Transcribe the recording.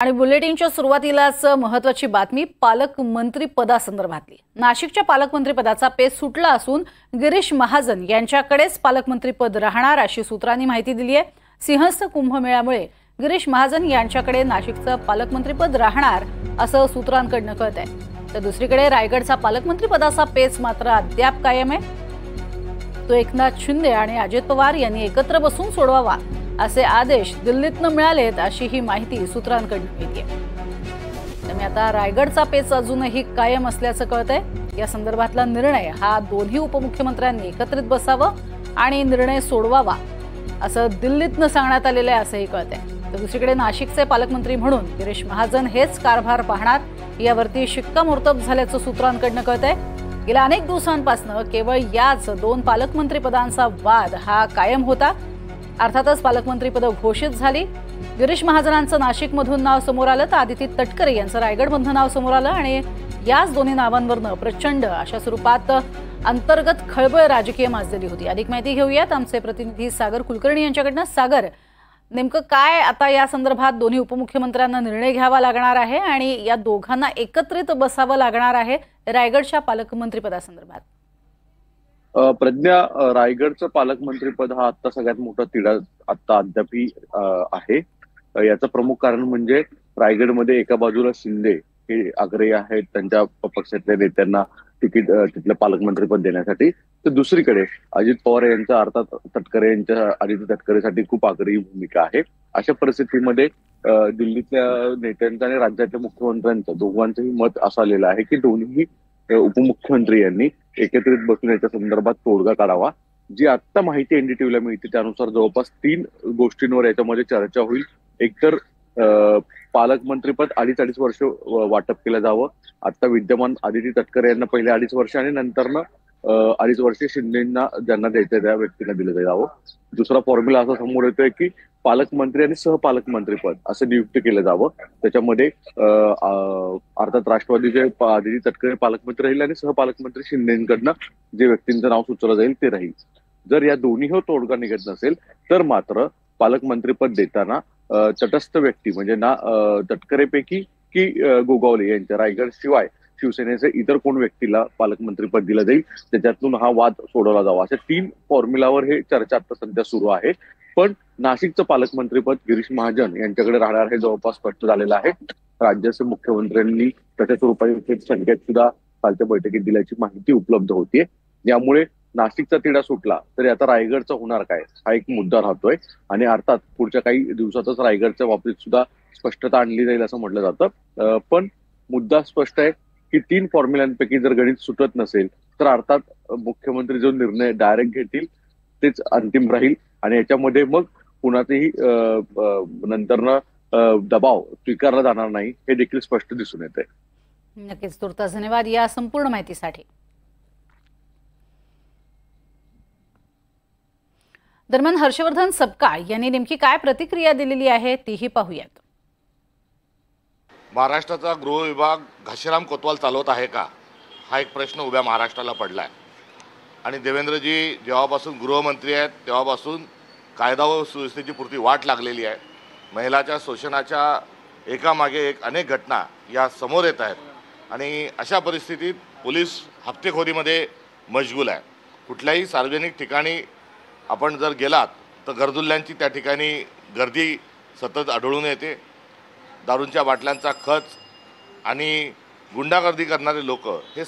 आणि बुलेटिनच्या सुरुवातीलाच महत्त्वाची बातमी पालकमंत्री पदासंदर्भातली। नाशिकच्या पालकमंत्री पदाचा पेच सुटला असून गिरीश महाजन यांच्याकडेच पालकमंत्री पद राहणार अशी सूत्रांनी माहिती दिली आहे। सिंहस्थ कुंभमेळ्यामुळे गिरीश महाजन यांच्याकडे नाशिकचं पालकमंत्री पद राहणार असं सूत्रांकडून कळतंय। तर दुसरीकडे रायगडचा पालकमंत्री पदाचा पेच मात्र अद्याप कायम आहे। तो एकनाथ शिंदे आणि अजित पवार यांनी एकत्र बसून सोडवावा असे आदेश दिल्लीतनं मिळालेत अशी ही माहिती सूत्रांकडून मिळते। त्यामुळे आता रायगडचा पेच अजूनही कायम असल्याचं कळतंय। या संदर्भातला निर्णय हा दोन्ही उपमुख्यमंत्र्यांनी एकत्रित बसावा आणि निर्णय सोडवावा असं दिल्लीतनं सांगण्यात आलेलं आहे असंही कळतंय। तर दुसरीकडे नाशिकचे पालकमंत्री म्हणून गिरीश महाजन हेच कारभार पाहणार यावरती शिक्कामोर्तब झाल्याचं सूत्रांकडून कळतंय। गेल्या अनेक दिवसांपासून केवळ याच दोन पालकमंत्री पदांचा वाद हा कायम होता। अर्थातच पालकमंत्री पद घोषित झाली। गिरीश महाजनांचं नाशिकमधून नाव समोर आलं तर आदिती तटकरे यांचं रायगडमधून नाव समोर आलं आणि याच दोन्ही नावांवरनं प्रचंड अशा स्वरूपात अंतर्गत खळबळ राजकीय माजलेली होती। अधिक माहिती घेऊयात आमचे प्रतिनिधी सागर कुलकर्णी यांच्याकडनं। सागर, नेमकं काय आता या संदर्भात दोन्ही उपमुख्यमंत्र्यांना निर्णय घ्यावा लागणार आहे आणि या दोघांना एकत्रित बसावं लागणार आहे रायगडच्या पालकमंत्री पदासंदर्भात? प्रज्ञा, रायगडचं पालकमंत्रीपद हा आता सगळ्यात मोठा तिढा आता अद्यापही आहे। याचं प्रमुख कारण म्हणजे रायगडमध्ये एका बाजूला शिंदे हे आग्रही आहेत त्यांच्या पक्षातल्या नेत्यांना तिकीट तिथलं पालकमंत्रीपद देण्यासाठी, तर दुसरीकडे अजित पवार यांच्या अर्थात तटकरे यांच्या आदिती तटकरेसाठी खूप आग्रही भूमिका आहे। अशा परिस्थितीमध्ये दिल्लीतल्या नेत्यांचं आणि राज्यातल्या मुख्यमंत्र्यांचं दोघांचंही मत असं आलेलं आहे की दोन्ही उपमुख्यमंत्री यांनी एकत्रित बसून याच्या संदर्भात तोडगा काढावा। जी आता माहिती एनडीटीव्हीला मिळते त्यानुसार जवळपास 3 गोष्टींवर याच्यामध्ये चर्चा होईल। एकतर पालकमंत्रीपद 2.5 वर्ष वाटप केलं जावं। आता विद्यमान आदिती तटकरे यांना पहिले 2.5 वर्ष आणि नंतरनं 2.5 वर्ष शिंदेंना ज्यांना द्यायचं त्या व्यक्तींना दिलं जावं। दुसरा फॉर्म्युला असा समोर येतोय की पालकमंत्री आणि सहपालकमंत्रीपद असं नियुक्त केलं जावं। त्याच्यामध्ये अर्थात राष्ट्रवादीचे आदिती तटकरे पालकमंत्री राहील आणि सहपालकमंत्री शिंदेकडनं जे व्यक्तींचं नाव सुचवलं जाईल ते राहील। जर या दोन्ही तोडगा निघत नसेल तर मात्र पालकमंत्रीपद देताना तटस्थ व्यक्ती म्हणजे ना तटकरेपैकी की गोगावले यांच्या रायगड शिवाय शिवसेनेचे इतर कोण व्यक्तीला पालकमंत्रीपद दिलं जाईल त्याच्यातून हा वाद सोडवला जावा। अशा 3 फॉर्म्युलावर हे चर्चा आता सध्या सुरू आहे। पण नाशिकचं पालकमंत्रीपद गिरीश महाजन यांच्याकडे राहणार हे जवळपास स्पष्ट झालेलं आहे। राज्याचे मुख्यमंत्र्यांनी तशा स्वरूपाची संकेत सुद्धा कालच्या बैठकीत दिल्याची माहिती उपलब्ध होतीये। यामुळे नाशिकचा तिढा सुटला तरी आता रायगडचा होणार काय हा एक मुद्दा राहतोय आणि अर्थात पुढच्या काही दिवसातच रायगडच्या बाबतीत सुद्धा स्पष्टता आणली जाईल असं म्हटलं जातं। पण मुद्दा स्पष्ट आहे की 3 फॉर्म्युलांपैकी जर गणित सुटत नसेल तर अर्थात मुख्यमंत्री जो निर्णय डायरेक्ट घेतील तेच अंतिम राहील आणि याच्यामध्ये मग कुणाचेही नंतरनं दबाव स्वीकारला जाणार नाही हे देखील स्पष्ट दिसून येते। नक्कीच, तुर्तास धन्यवाद या संपूर्ण माहितीसाठी। दरम्यान हर्षवर्धन सपकाळ यांनी नेमकी काय प्रतिक्रिया दिलेली आहे तीही पाहूयात। महाराष्ट्राचा गृह विभाग घाशीराम कोतवाल चालवत आहे का हा एक प्रश्न उभ्या महाराष्ट्राला पडलाय आणि देवेंद्रजी जेव्हापासून गृहमंत्री आहेत तेव्हापासून कायदा व सुव्यवस्थेची पुरती वाट लागलेली आहे। महिलाच्या शोषणाच्या एकामागे एक अनेक घटना या समोर येत आहेत आणि अशा परिस्थितीत पोलीस हप्तेखोरीमध्ये मशगूल आहे। कुठल्याही सार्वजनिक ठिकाणी आपण जर गेलात तर गरजुल्ल्यांची त्या ठिकाणी गर्दी सतत आढळून येते। दारूंच्या बाटल्यांचा खच आणि गुंडागर्दी करणारे लोक हे